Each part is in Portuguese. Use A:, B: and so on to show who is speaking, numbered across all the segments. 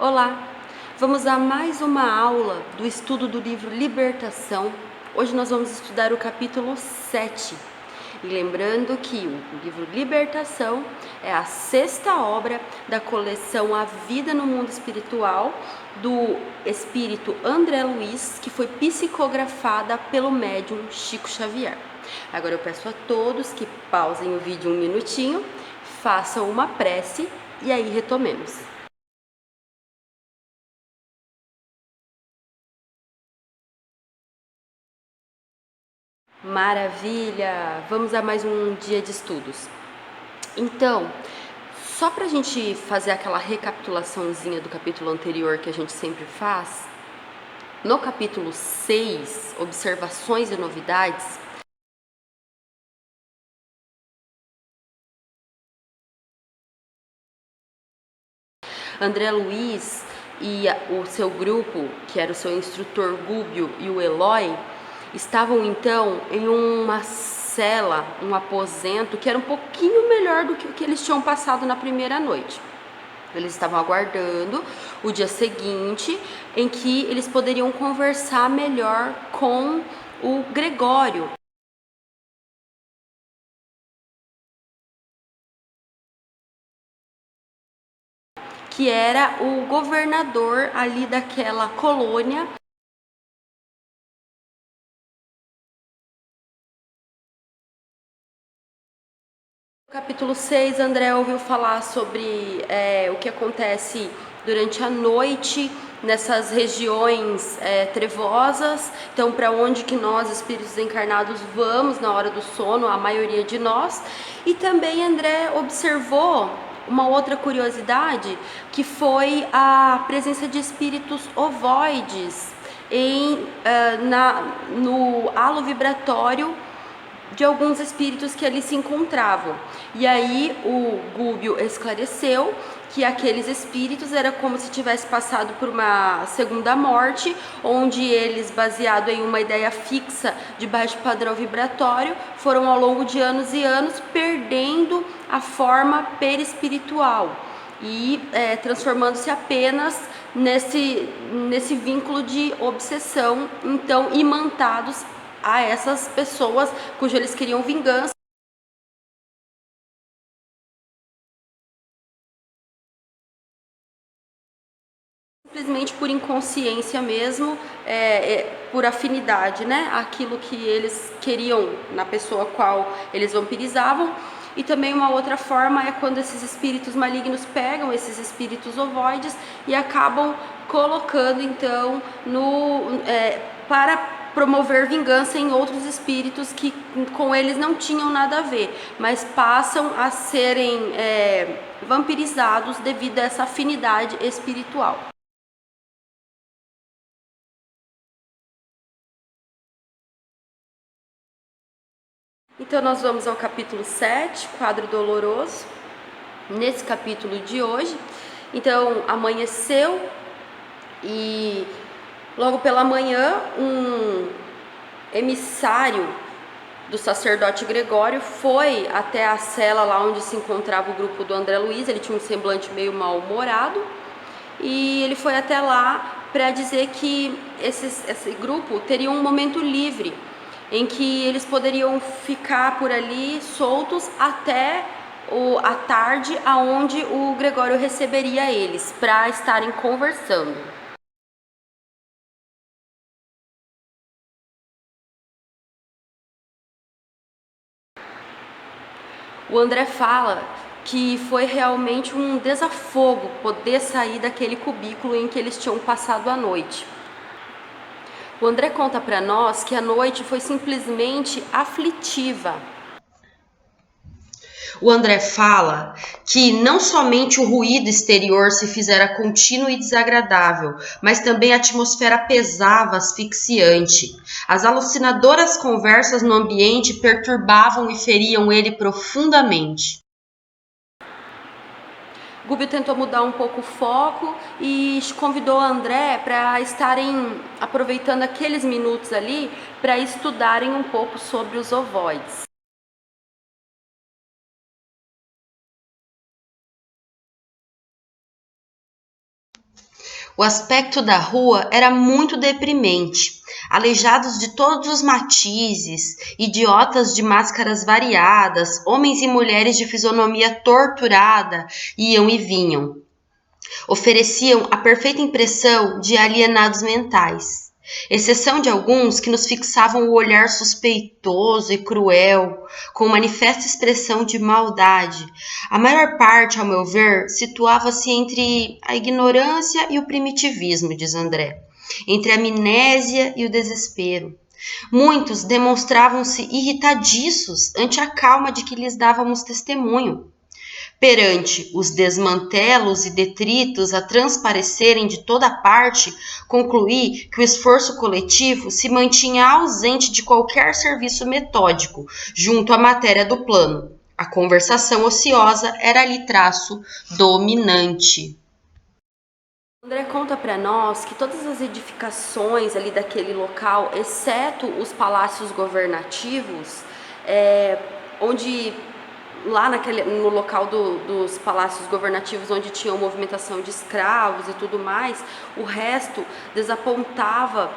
A: Olá, vamos a mais uma aula do estudo do livro Libertação. Hoje nós vamos estudar o capítulo 7. E lembrando que o livro Libertação é a sexta obra da coleção A Vida no Mundo Espiritual, do espírito André Luiz, que foi psicografada pelo médium Chico Xavier. Agora eu peço a todos que pausem o vídeo um minutinho, façam uma prece e aí retomemos. Maravilha! Vamos a mais um dia de estudos. Então, só para a gente fazer aquela recapitulaçãozinha do capítulo anterior que a gente sempre faz, no capítulo 6, Observações e Novidades, André Luiz e o seu grupo, que era o seu instrutor Gúbio e o Eloy, estavam então em uma cela, um aposento que era um pouquinho melhor do que o que eles tinham passado na primeira noite. Eles estavam aguardando o dia seguinte em que eles poderiam conversar melhor com o Gregório, que era o governador ali daquela colônia. No capítulo 6, André ouviu falar sobre o que acontece durante a noite nessas regiões trevosas. Então, para onde que nós, espíritos encarnados, vamos na hora do sono, a maioria de nós. E também André observou uma outra curiosidade, que foi a presença de espíritos ovoides no halo vibratório de alguns espíritos que ali se encontravam. E aí o Gúbio esclareceu que aqueles espíritos era como se tivesse passado por uma segunda morte, onde eles, baseado em uma ideia fixa de baixo padrão vibratório, foram ao longo de anos e anos perdendo a forma perispiritual e transformando-se apenas nesse vínculo de obsessão, então imantados a essas pessoas cujo eles queriam vingança. Simplesmente por inconsciência mesmo, por afinidade, né? Aquilo que eles queriam na pessoa qual eles vampirizavam. E também uma outra forma é quando esses espíritos malignos pegam esses espíritos ovoides e acabam colocando então para promover vingança em outros espíritos que com eles não tinham nada a ver, mas passam a serem vampirizados devido a essa afinidade espiritual. Então nós vamos ao capítulo 7, quadro doloroso. Nesse capítulo de hoje, então amanheceu e logo pela manhã um emissário do sacerdote Gregório foi até a cela lá onde se encontrava o grupo do André Luiz. Ele tinha um semblante meio mal-humorado e ele foi até lá para dizer que esse grupo teria um momento livre em que eles poderiam ficar por ali soltos até a tarde, aonde o Gregório receberia eles para estarem conversando. O André fala que foi realmente um desafogo poder sair daquele cubículo em que eles tinham passado a noite. O André conta para nós que a noite foi simplesmente aflitiva. O André fala que não somente o ruído exterior se fizera contínuo e desagradável, mas também a atmosfera pesava, asfixiante. As alucinadoras conversas no ambiente perturbavam e feriam ele profundamente. Gúbio tentou mudar um pouco o foco e convidou André para estarem aproveitando aqueles minutos ali para estudarem um pouco sobre os ovoides.
B: O aspecto da rua era muito deprimente. Aleijados de todos os matizes, idiotas de máscaras variadas, homens e mulheres de fisionomia torturada iam e vinham. Ofereciam a perfeita impressão de alienados mentais, exceção de alguns que nos fixavam o olhar suspeitoso e cruel, com manifesta expressão de maldade. A maior parte, ao meu ver, situava-se entre a ignorância e o primitivismo, diz André, entre a amnésia e o desespero. Muitos demonstravam-se irritadiços ante a calma de que lhes dávamos testemunho. Perante os desmantelos e detritos a transparecerem de toda parte, concluí que o esforço coletivo se mantinha ausente de qualquer serviço metódico junto à matéria do plano. A conversação ociosa era ali traço dominante.
A: André conta para nós que todas as edificações ali daquele local, exceto os palácios governativos, onde lá no local dos palácios governativos, onde tinha movimentação de escravos e tudo mais, o resto desapontava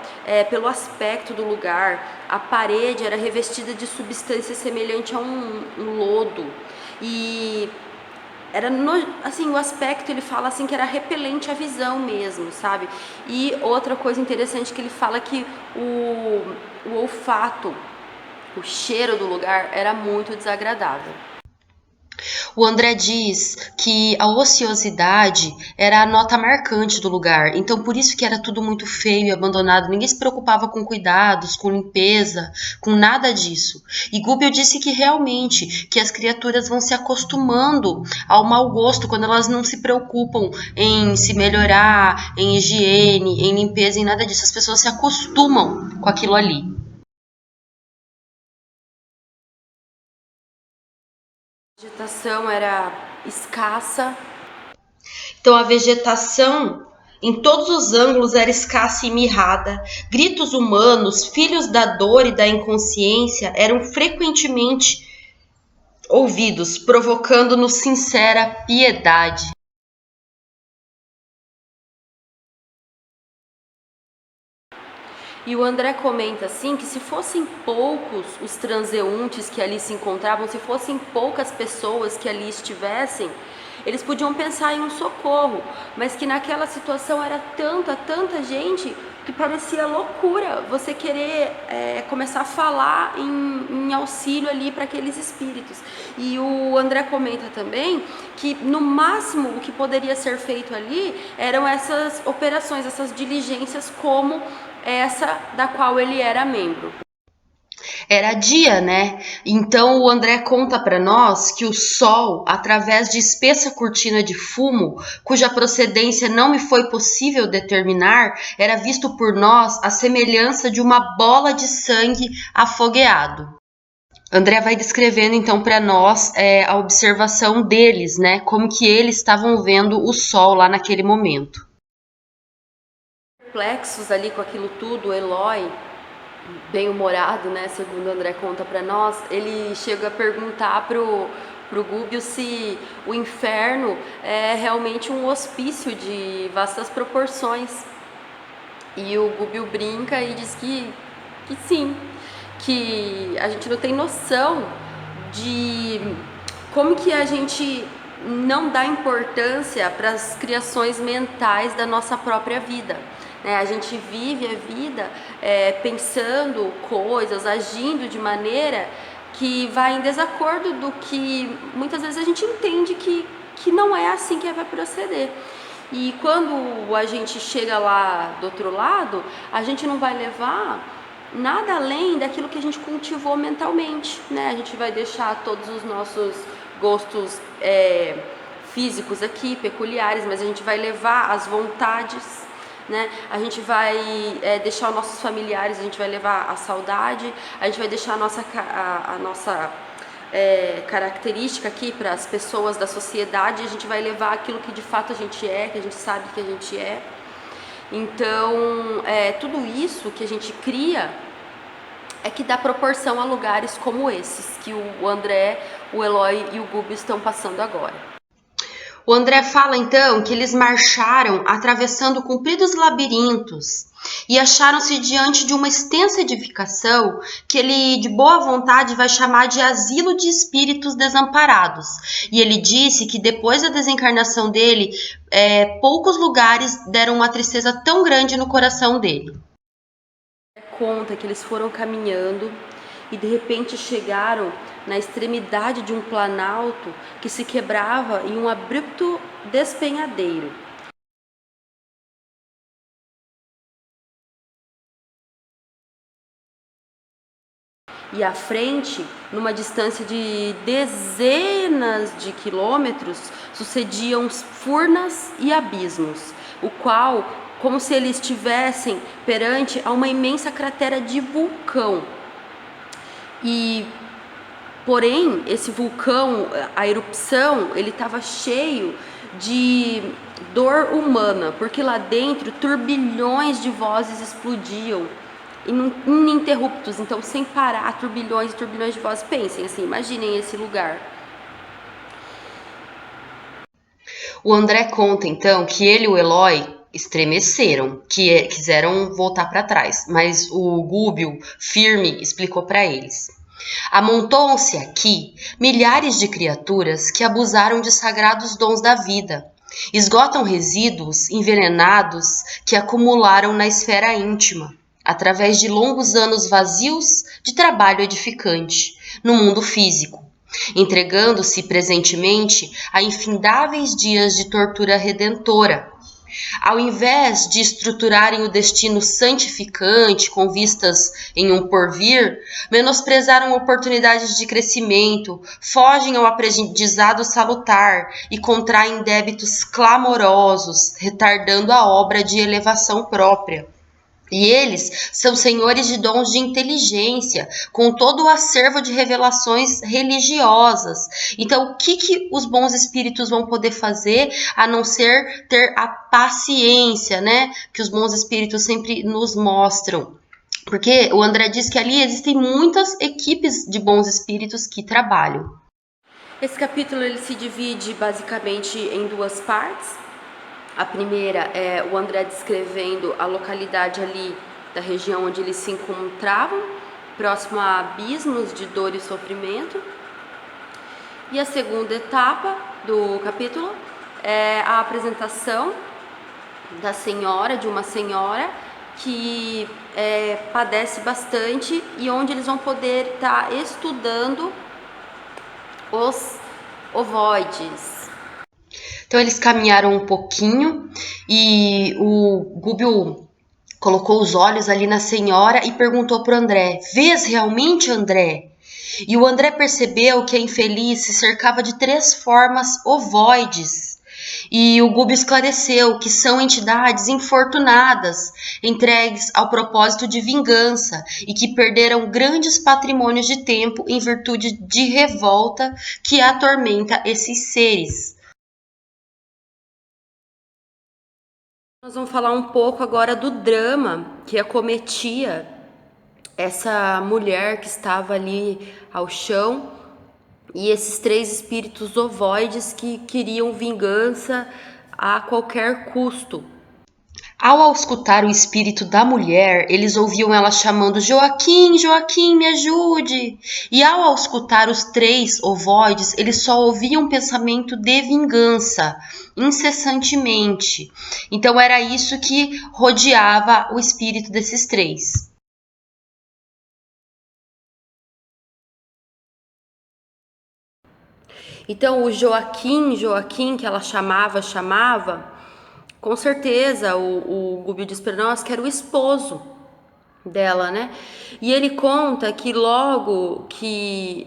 A: pelo aspecto do lugar. A parede era revestida de substância semelhante a um lodo, e era assim, o aspecto, ele fala assim que era repelente à visão mesmo, sabe? E outra coisa interessante que ele fala que o olfato, o cheiro do lugar era muito desagradável.
B: O André diz que a ociosidade era a nota marcante do lugar, então por isso que era tudo muito feio e abandonado, ninguém se preocupava com cuidados, com limpeza, com nada disso. E Gubbio disse que realmente que as criaturas vão se acostumando ao mau gosto quando elas não se preocupam em se melhorar, em higiene, em limpeza, em nada disso. As pessoas se acostumam com aquilo ali.
A: A vegetação era escassa.
B: Então a vegetação em todos os ângulos era escassa e mirrada. Gritos humanos, filhos da dor e da inconsciência, eram frequentemente ouvidos, provocando-nos sincera piedade.
A: E o André comenta assim que se fossem poucos os transeuntes que ali se encontravam, se fossem poucas pessoas que ali estivessem, eles podiam pensar em um socorro, mas que naquela situação era tanta gente que parecia loucura você querer começar a falar em auxílio ali para aqueles espíritos. E o André comenta também que no máximo o que poderia ser feito ali eram essas operações, essas diligências como essa da qual ele era membro.
B: Era dia, né? Então o André conta para nós que o sol, através de espessa cortina de fumo, cuja procedência não me foi possível determinar, era visto por nós à semelhança de uma bola de sangue afogueado. André vai descrevendo então para nós a observação deles, né? Como que eles estavam vendo o sol lá naquele momento.
A: Perplexos ali com aquilo tudo, Eloy, bem-humorado, né, segundo André conta para nós, ele chega a perguntar pro Gubbio se o inferno é realmente um hospício de vastas proporções. E o Gubbio brinca e diz que sim, que a gente não tem noção de como que a gente não dá importância para as criações mentais da nossa própria vida. A gente vive a vida pensando coisas, agindo de maneira que vai em desacordo do que muitas vezes a gente entende que não é assim que vai proceder. E quando a gente chega lá do outro lado, a gente não vai levar nada além daquilo que a gente cultivou mentalmente, né? A gente vai deixar todos os nossos gostos físicos aqui, peculiares, mas a gente vai levar as vontades, né? A gente vai deixar os nossos familiares, a gente vai levar a saudade, a gente vai deixar a nossa característica aqui para as pessoas da sociedade, a gente vai levar aquilo que de fato a gente é, que a gente sabe que a gente é. Então, tudo isso que a gente cria é que dá proporção a lugares como esses que o André, o Eloy e o Gubbio estão passando agora.
B: O André fala então que eles marcharam atravessando compridos labirintos e acharam-se diante de uma extensa edificação que ele, de boa vontade, vai chamar de asilo de espíritos desamparados. E ele disse que depois da desencarnação dele, poucos lugares deram uma tristeza tão grande no coração dele.
A: Conta que eles foram caminhando e de repente chegaram na extremidade de um planalto que se quebrava em um abrupto despenhadeiro. E à frente, numa distância de dezenas de quilômetros, sucediam furnas e abismos, o qual, como se eles estivessem perante a uma imensa cratera de vulcão. E, porém, esse vulcão, a erupção, ele estava cheio de dor humana, porque lá dentro turbilhões de vozes explodiam ininterruptos, então sem parar, turbilhões e turbilhões de vozes. Pensem assim, imaginem esse lugar.
B: O André conta então que ele e o Eloy estremeceram, que quiseram voltar para trás, mas o Gúbio, firme, explicou para eles. Amontoam-se aqui milhares de criaturas que abusaram de sagrados dons da vida, esgotam resíduos envenenados que acumularam na esfera íntima, através de longos anos vazios de trabalho edificante no mundo físico, entregando-se presentemente a infindáveis dias de tortura redentora. Ao invés de estruturarem o destino santificante com vistas em um porvir, menosprezaram oportunidades de crescimento, fogem ao aprendizado salutar e contraem débitos clamorosos, retardando a obra de elevação própria. E eles são senhores de dons de inteligência, com todo o acervo de revelações religiosas. Então, o que os bons espíritos vão poder fazer a não ser ter a paciência, né? Que os bons espíritos sempre nos mostram. Porque o André diz que ali existem muitas equipes de bons espíritos que trabalham.
A: Esse capítulo ele se divide basicamente em duas partes. A primeira é o André descrevendo a localidade ali da região onde eles se encontravam, próximo a abismos de dor e sofrimento. E a segunda etapa do capítulo é a apresentação da senhora, de uma senhora que padece bastante e onde eles vão poder estar estudando os ovoides.
B: Então eles caminharam um pouquinho e o Gúbio colocou os olhos ali na senhora e perguntou para o André: "Vês realmente, André?" E o André percebeu que a infeliz se cercava de 3 formas ovoides. E o Gúbio esclareceu que são entidades infortunadas, entregues ao propósito de vingança e que perderam grandes patrimônios de tempo em virtude de revolta que atormenta esses seres.
A: Nós vamos falar um pouco agora do drama que acometia essa mulher que estava ali ao chão e esses 3 espíritos ovoides que queriam vingança a qualquer custo.
B: Ao escutar o espírito da mulher, eles ouviam ela chamando: "Joaquim, Joaquim, me ajude!" E ao escutar os 3 ovoides, eles só ouviam um pensamento de vingança, incessantemente. Então era isso que rodeava o espírito desses 3.
A: Então o Joaquim, que ela chamava, com certeza o Gúbio disse para nós que era o esposo dela, né? E ele conta que logo que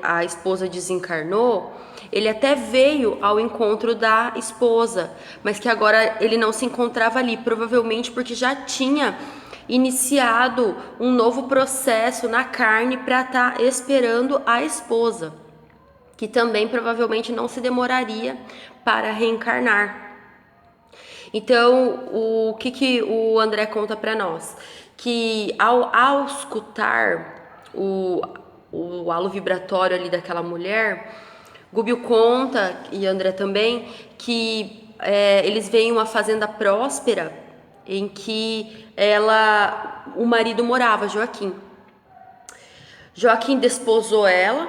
A: a esposa desencarnou, ele até veio ao encontro da esposa, mas que agora ele não se encontrava ali, provavelmente porque já tinha iniciado um novo processo na carne para estar esperando a esposa, que também provavelmente não se demoraria para reencarnar. Então, o que o André conta para nós? Que ao escutar o halo vibratório ali daquela mulher, Gúbio conta, e André também, que eles veem uma fazenda próspera em que o marido morava, Joaquim. Joaquim desposou ela,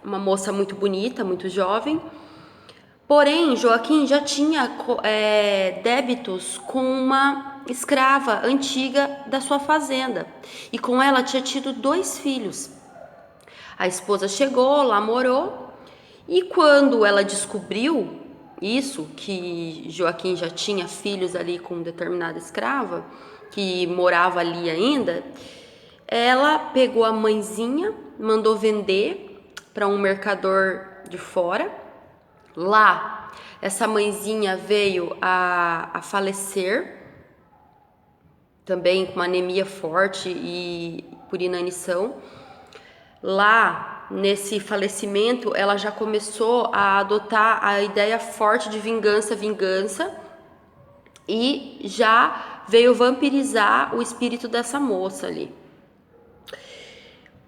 A: uma moça muito bonita, muito jovem. Porém, Joaquim já tinha débitos com uma escrava antiga da sua fazenda. E com ela tinha tido 2 filhos. A esposa chegou, lá morou. E quando ela descobriu isso, que Joaquim já tinha filhos ali com determinada escrava, que morava ali ainda, ela pegou a mãezinha, mandou vender para um mercador de fora. Lá, essa mãezinha veio a falecer, também com uma anemia forte e por inanição. Lá, nesse falecimento, ela já começou a adotar a ideia forte de vingança, e já veio vampirizar o espírito dessa moça ali.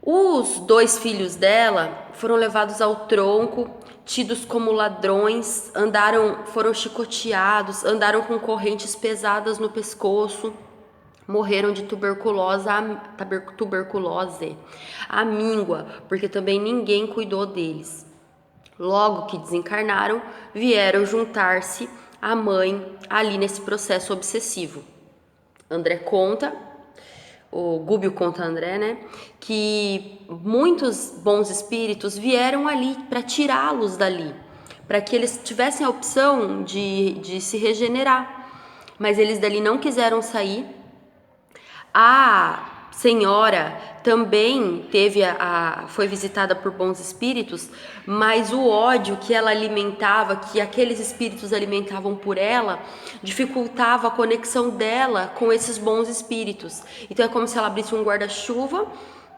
A: Os 2 filhos dela foram levados ao tronco, tidos como ladrões, foram chicoteados, andaram com correntes pesadas no pescoço, morreram de tuberculose amíngua, porque também ninguém cuidou deles. Logo que desencarnaram, vieram juntar-se à mãe ali nesse processo obsessivo. André conta, o Gúbio conta a André, né, que muitos bons espíritos vieram ali para tirá-los dali, para que eles tivessem a opção de se regenerar, mas eles dali não quiseram sair. A senhora também foi visitada por bons espíritos, mas o ódio que ela alimentava, que aqueles espíritos alimentavam por ela, dificultava a conexão dela com esses bons espíritos. Então é como se ela abrisse um guarda-chuva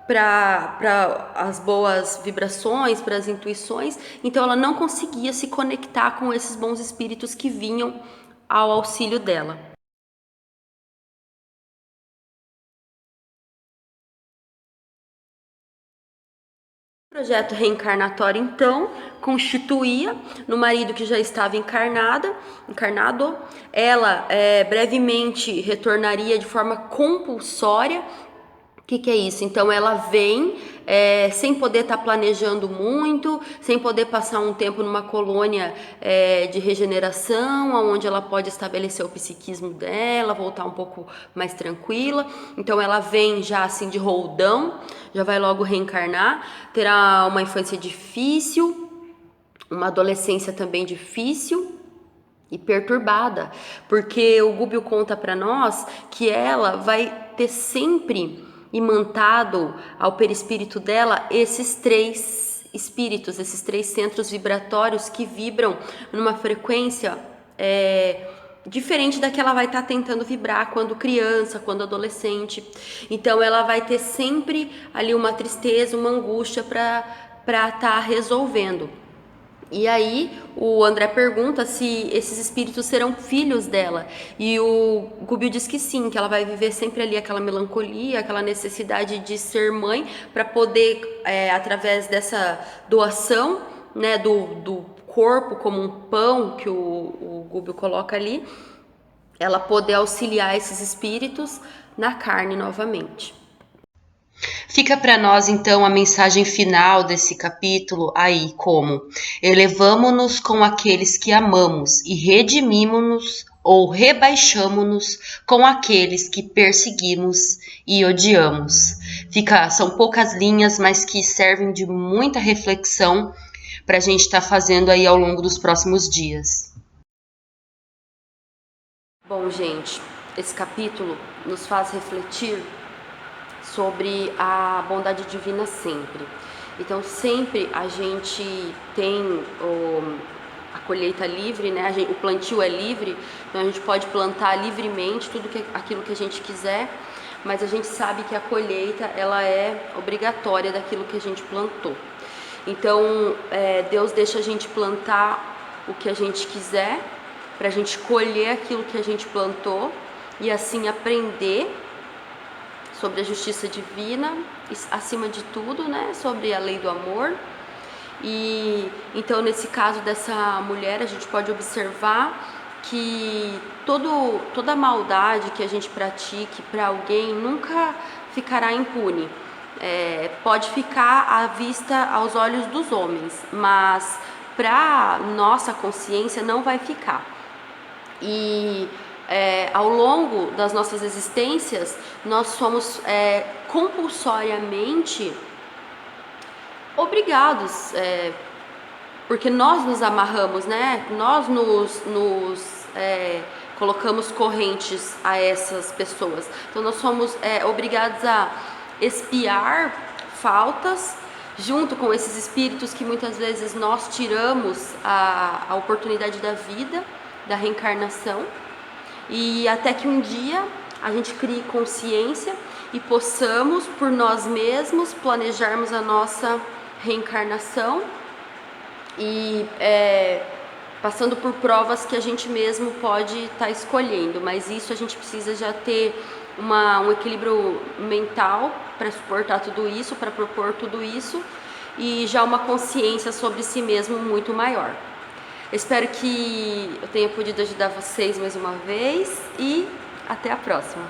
A: para as boas vibrações, para as intuições. Então ela não conseguia se conectar com esses bons espíritos que vinham ao auxílio dela. O projeto reencarnatório, então, constituía no marido que já estava encarnado. Ela brevemente retornaria de forma compulsória. O que é isso? Então ela vem sem poder estar planejando muito, sem poder passar um tempo numa colônia de regeneração, onde ela pode estabelecer o psiquismo dela, voltar um pouco mais tranquila. Então ela vem já assim de roldão, já vai logo reencarnar, terá uma infância difícil, uma adolescência também difícil e perturbada, porque o Gúbio conta para nós que ela vai ter sempre imantado ao perispírito dela esses 3 espíritos, esses 3 centros vibratórios que vibram numa frequência diferente da que ela vai estar tentando vibrar quando criança, quando adolescente. Então ela vai ter sempre ali uma tristeza, uma angústia para estar resolvendo. E aí o André pergunta se esses espíritos serão filhos dela, e o Gúbio diz que sim, que ela vai viver sempre ali aquela melancolia, aquela necessidade de ser mãe, para poder, através dessa doação, né, do corpo como um pão que o Gúbio coloca ali, ela poder auxiliar esses espíritos na carne novamente.
B: Fica para nós então a mensagem final desse capítulo aí, como: elevamo-nos com aqueles que amamos e redimimo-nos ou rebaixamo-nos com aqueles que perseguimos e odiamos. São poucas linhas, mas que servem de muita reflexão para a gente estar fazendo aí ao longo dos próximos dias.
A: Bom, gente, esse capítulo nos faz refletir sobre a bondade divina sempre. Então sempre a gente tem a colheita livre, né? O plantio é livre, então a gente pode plantar livremente aquilo que a gente quiser, mas a gente sabe que a colheita ela é obrigatória daquilo que a gente plantou. Então Deus deixa a gente plantar o que a gente quiser, para a gente colher aquilo que a gente plantou e assim aprender sobre a justiça divina, acima de tudo, né, sobre a lei do amor, E então, nesse caso dessa mulher, a gente pode observar que toda maldade que a gente pratique para alguém nunca ficará impune. Pode ficar à vista aos olhos dos homens, mas para nossa consciência não vai ficar. E ao longo das nossas existências, nós somos compulsoriamente obrigados, porque nós nos amarramos, né? Nós nos colocamos correntes a essas pessoas. Então nós somos obrigados a expiar faltas junto com esses espíritos que muitas vezes nós tiramos a oportunidade da vida, da reencarnação, e até que um dia a gente crie consciência e possamos por nós mesmos planejarmos a nossa reencarnação e passando por provas que a gente mesmo pode estar escolhendo, mas isso a gente precisa já ter um equilíbrio mental para suportar tudo isso, para propor tudo isso, e já uma consciência sobre si mesmo muito maior. Espero que eu tenha podido ajudar vocês mais uma vez e até a próxima.